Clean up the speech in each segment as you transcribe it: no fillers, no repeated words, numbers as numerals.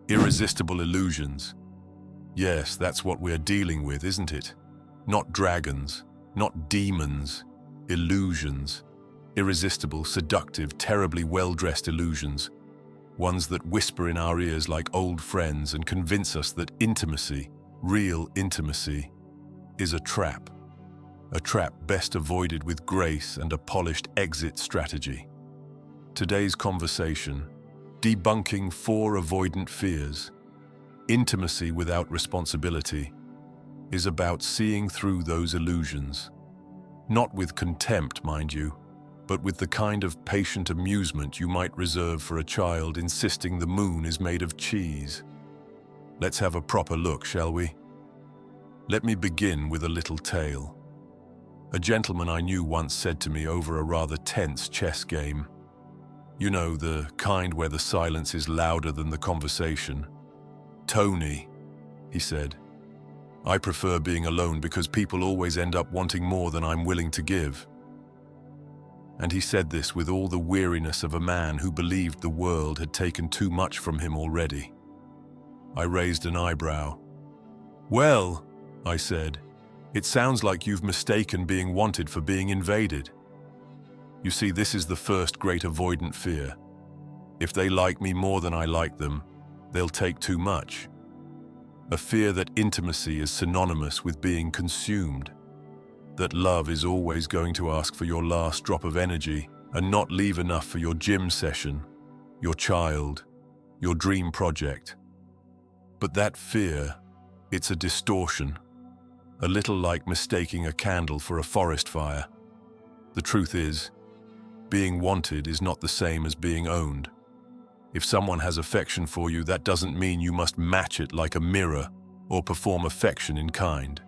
Irresistible illusions. Yes, that's what we're dealing with, isn't it? Not dragons, not demons, illusions. Irresistible, seductive, terribly well-dressed illusions. Ones that whisper in our ears like old friends and convince us that intimacy, real intimacy, is a trap. A trap best avoided with grace and a polished exit strategy. Today's conversation: debunking 4 avoidant fears. Intimacy without responsibility is about seeing through those illusions. Not with contempt, mind you, but with the kind of patient amusement you might reserve for a child insisting the moon is made of cheese. Let's have a proper look, shall we? Let me begin with a little tale. A gentleman I knew once said to me over a rather tense chess game, "You know, the kind where the silence is louder than the conversation. Tony," he said, "I prefer being alone because people always end up wanting more than I'm willing to give." And he said this with all the weariness of a man who believed the world had taken too much from him already. I raised an eyebrow. "Well," I said, "it sounds like you've mistaken being wanted for being invaded. You see, this is the first great avoidant fear. If they like me more than I like them, they'll take too much. A fear that intimacy is synonymous with being consumed. That love is always going to ask for your last drop of energy and not leave enough for your gym session, your child, your dream project. But that fear, it's a distortion, a little like mistaking a candle for a forest fire. The truth is, being wanted is not the same as being owned. If someone has affection for you, that doesn't mean you must match it like a mirror or perform affection in kind.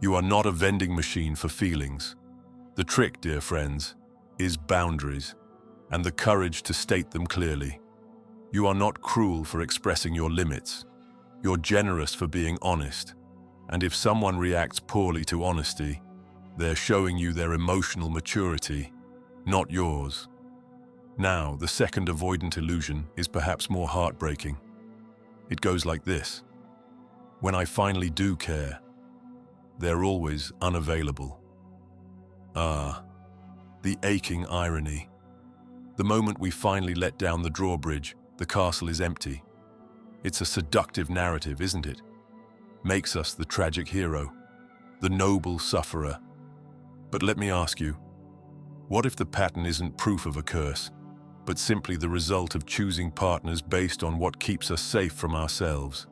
You are not a vending machine for feelings. The trick, dear friends, is boundaries and the courage to state them clearly. You are not cruel for expressing your limits. You're generous for being honest. And if someone reacts poorly to honesty, they're showing you their emotional maturity, not yours. Now, the second avoidant illusion is perhaps more heartbreaking. It goes like this. When I finally do care, they're always unavailable. Ah, the aching irony. The moment we finally let down the drawbridge, the castle is empty. It's a seductive narrative, isn't it? Makes us the tragic hero, the noble sufferer. But let me ask you, what if the pattern isn't proof of a curse, but simply the result of choosing partners based on what keeps us safe from ourselves?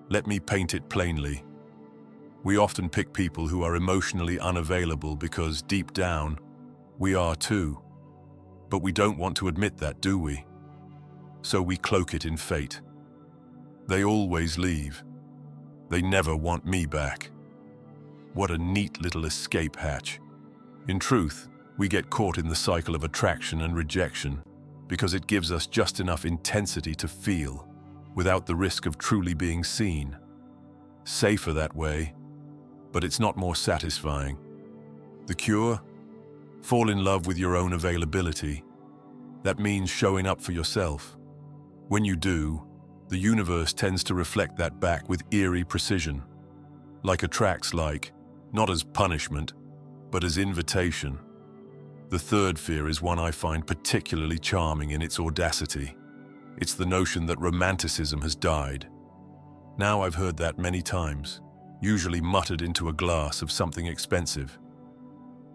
Let me paint it plainly. We often pick people who are emotionally unavailable because, deep down, we are too. But we don't want to admit that, do we? So we cloak it in fate. They always leave. They never want me back. What a neat little escape hatch. In truth, we get caught in the cycle of attraction and rejection because it gives us just enough intensity to feel, without the risk of truly being seen. Safer that way, but it's not more satisfying. The cure? Fall in love with your own availability. That means showing up for yourself. When you do, the universe tends to reflect that back with eerie precision, like attracts like, not as punishment, but as invitation. The third fear is one I find particularly charming in its audacity. It's the notion that romanticism has died. Now I've heard that many times, usually muttered into a glass of something expensive.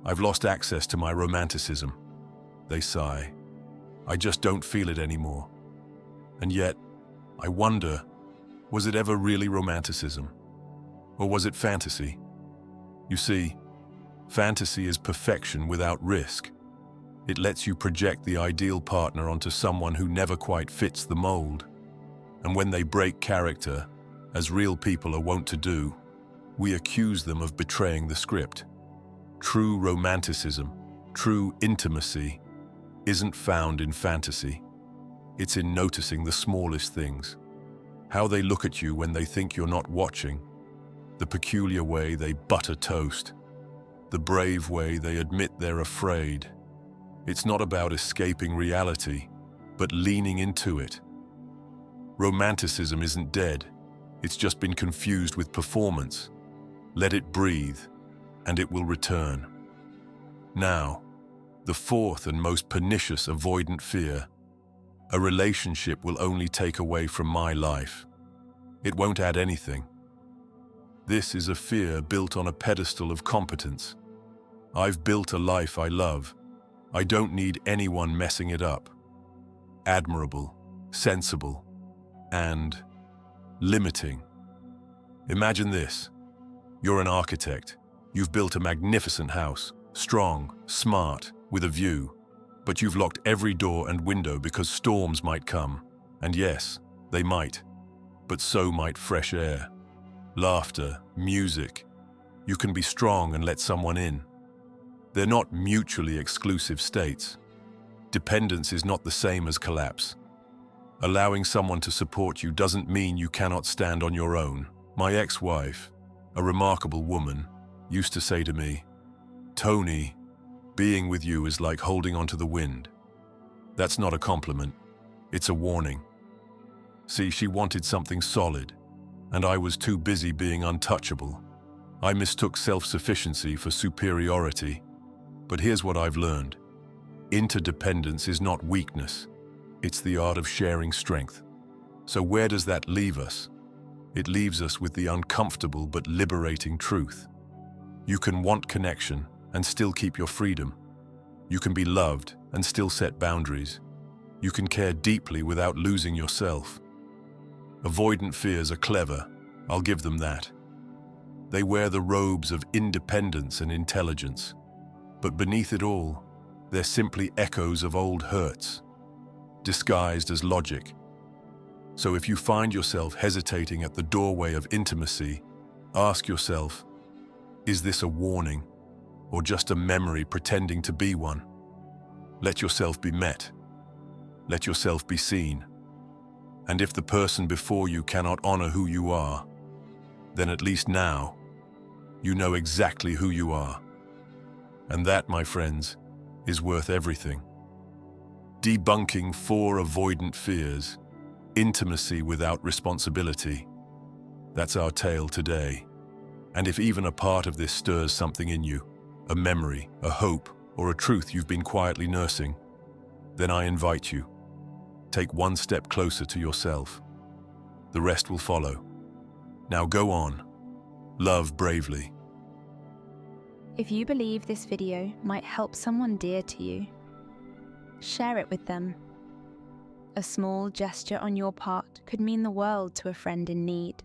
I've lost access to my romanticism, they sigh. I just don't feel it anymore. And yet, I wonder, was it ever really romanticism? Or was it fantasy? You see, fantasy is perfection without risk. It lets you project the ideal partner onto someone who never quite fits the mold. And when they break character, as real people are wont to do, we accuse them of betraying the script. True romanticism, true intimacy, isn't found in fantasy. It's in noticing the smallest things. How they look at you when they think you're not watching. The peculiar way they butter toast. The brave way they admit they're afraid. It's not about escaping reality, but leaning into it. Romanticism isn't dead. It's just been confused with performance. Let it breathe, and it will return. Now, the fourth and most pernicious avoidant fear. A relationship will only take away from my life. It won't add anything. This is a fear built on a pedestal of competence. I've built a life I love. I don't need anyone messing it up. Admirable, sensible, and limiting. Imagine this. You're an architect. You've built a magnificent house, strong, smart, with a view. But you've locked every door and window because storms might come. And yes, they might. But so might fresh air. Laughter, music. You can be strong and let someone in. They're not mutually exclusive states. Dependence is not the same as collapse. Allowing someone to support you doesn't mean you cannot stand on your own. My ex-wife, a remarkable woman, used to say to me, "Tony, being with you is like holding onto the wind." That's not a compliment. It's a warning. See, she wanted something solid, and I was too busy being untouchable. I mistook self-sufficiency for superiority. But here's what I've learned. Interdependence is not weakness. It's the art of sharing strength. So where does that leave us? It leaves us with the uncomfortable but liberating truth. You can want connection and still keep your freedom. You can be loved and still set boundaries. You can care deeply without losing yourself. Avoidant fears are clever, I'll give them that. They wear the robes of independence and intelligence. But beneath it all, they're simply echoes of old hurts, disguised as logic. So if you find yourself hesitating at the doorway of intimacy, ask yourself, is this a warning or just a memory pretending to be one? Let yourself be met. Let yourself be seen. And if the person before you cannot honor who you are, then at least now, you know exactly who you are. And that, my friends, is worth everything. Debunking 4 avoidant fears. Intimacy without responsibility. That's our tale today. And if even a part of this stirs something in you, a memory, a hope, or a truth you've been quietly nursing, then I invite you. Take one step closer to yourself. The rest will follow. Now go on. Love bravely. If you believe this video might help someone dear to you, share it with them. A small gesture on your part could mean the world to a friend in need.